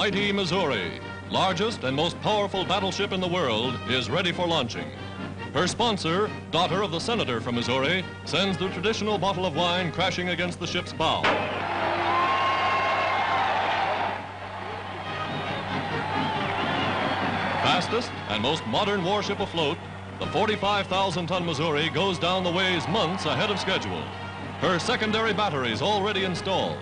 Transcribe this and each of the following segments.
mighty Missouri, largest and most powerful battleship in the world, is ready for launching. Her sponsor, daughter of the senator from Missouri, sends the traditional bottle of wine crashing against the ship's bow. Fastest and most modern warship afloat, the 45,000-ton Missouri goes down the ways months ahead of schedule. Her secondary batteries already installed.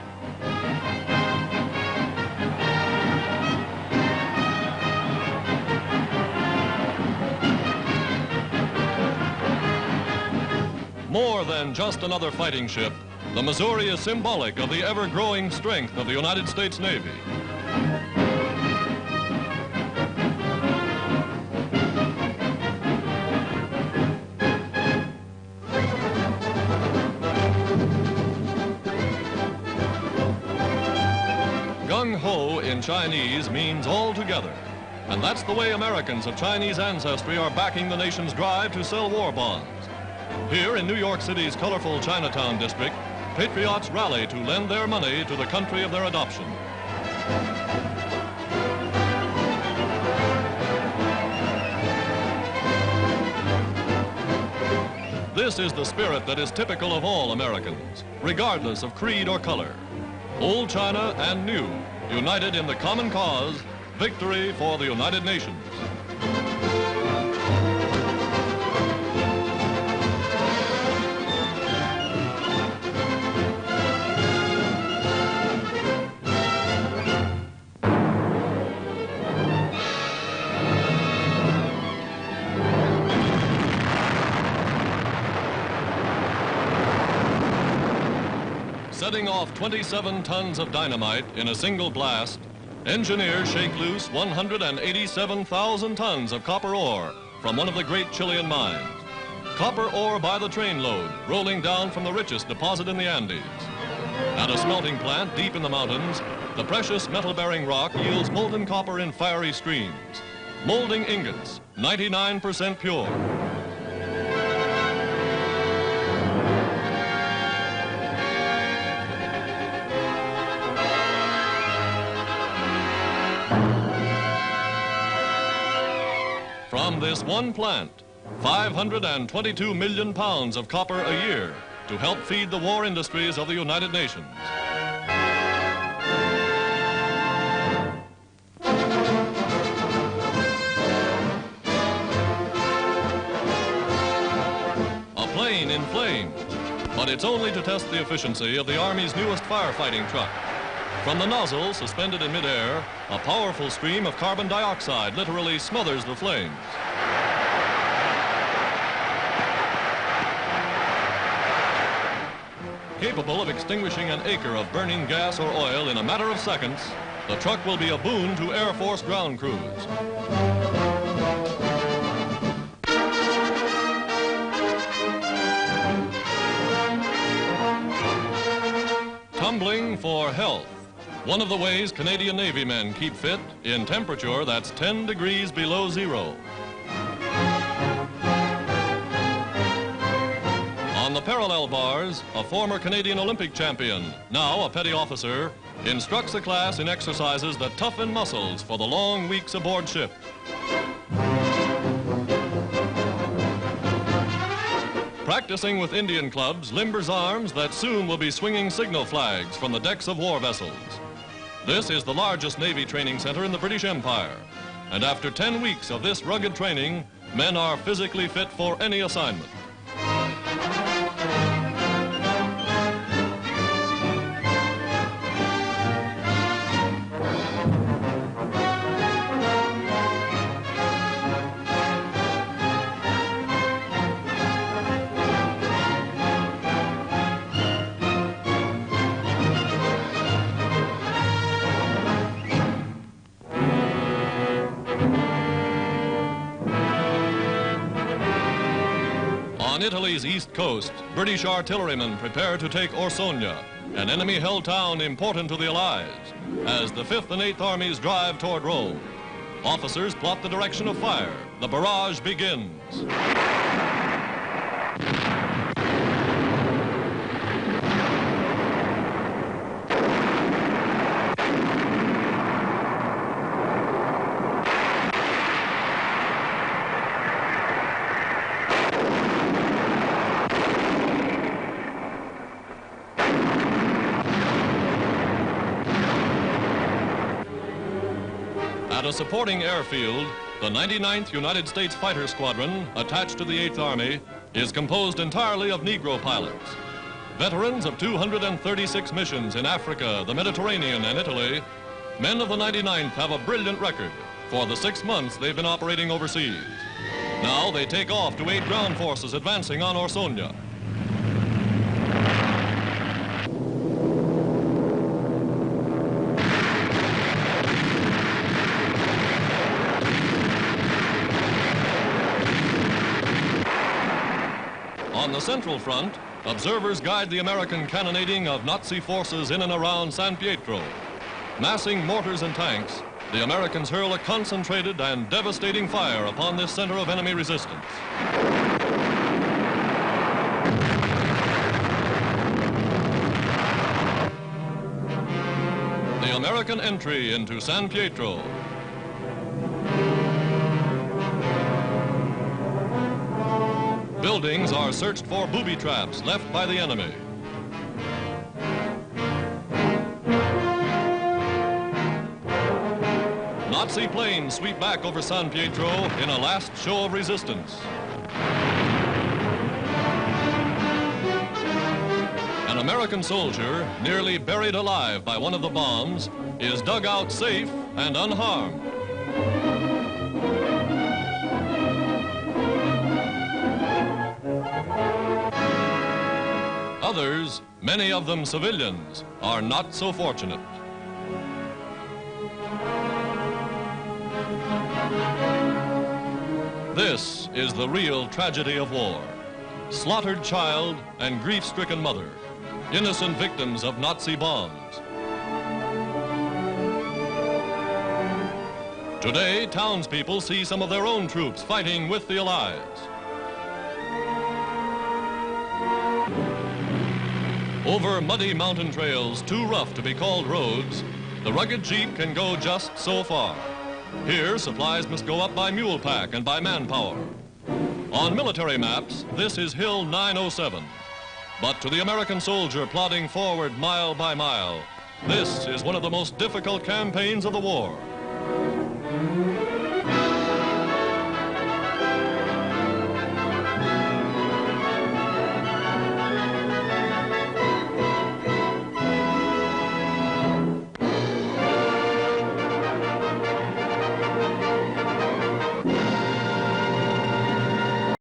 More than just another fighting ship, the Missouri is symbolic of the ever-growing strength of the United States Navy. Gung-ho in Chinese means all together, and that's the way Americans of Chinese ancestry are backing the nation's drive to sell war bonds. Here in New York City's colorful Chinatown district, patriots rally to lend their money to the country of their adoption. This is the spirit that is typical of all Americans, regardless of creed or color. Old China and new, united in the common cause, victory for the United Nations. Setting off 27 tons of dynamite in a single blast, engineers shake loose 187,000 tons of copper ore from one of the great Chilean mines. Copper ore by the trainload, rolling down from the richest deposit in the Andes. At a smelting plant deep in the mountains, the precious metal-bearing rock yields molten copper in fiery streams. Molding ingots, 99% pure. From this one plant, 522 million pounds of copper a year to help feed the war industries of the United Nations. A plane in flames, but it's only to test the efficiency of the Army's newest firefighting truck. From the nozzle, suspended in midair, a powerful stream of carbon dioxide literally smothers the flames. Capable of extinguishing an acre of burning gas or oil in a matter of seconds, the truck will be a boon to Air Force ground crews. Tumbling for health. One of the ways Canadian Navy men keep fit in temperature that's 10 degrees below zero. On the parallel bars, a former Canadian Olympic champion, now a petty officer, instructs a class in exercises that toughen muscles for the long weeks aboard ship. Practicing with Indian clubs limbers arms that soon will be swinging signal flags from the decks of war vessels. This is the largest Navy training center in the British Empire. And after 10 weeks of this rugged training, men are physically fit for any assignment. On Italy's east coast, British artillerymen prepare to take Orsonia, an enemy-held town important to the Allies, as the 5th and 8th Armies drive toward Rome. Officers plot the direction of fire. The barrage begins. At a supporting airfield, the 99th United States Fighter Squadron, attached to the 8th Army, is composed entirely of Negro pilots. Veterans of 236 missions in Africa, the Mediterranean, and Italy, men of the 99th have a brilliant record for the 6 months they've been operating overseas. Now they take off to aid ground forces advancing on Orsonia. On the Central Front, observers guide the American cannonading of Nazi forces in and around San Pietro. Massing mortars and tanks, the Americans hurl a concentrated and devastating fire upon this center of enemy resistance. The American entry into San Pietro. Buildings are searched for booby traps left by the enemy. Nazi planes sweep back over San Pietro in a last show of resistance. An American soldier, nearly buried alive by one of the bombs, is dug out safe and unharmed. Others, many of them civilians, are not so fortunate. This is the real tragedy of war. Slaughtered child and grief-stricken mother, innocent victims of Nazi bombs. Today, townspeople see some of their own troops fighting with the Allies. Over muddy mountain trails too rough to be called roads, the rugged Jeep can go just so far. Here, supplies must go up by mule pack and by manpower. On military maps, this is Hill 907. But to the American soldier plodding forward mile by mile, this is one of the most difficult campaigns of the war.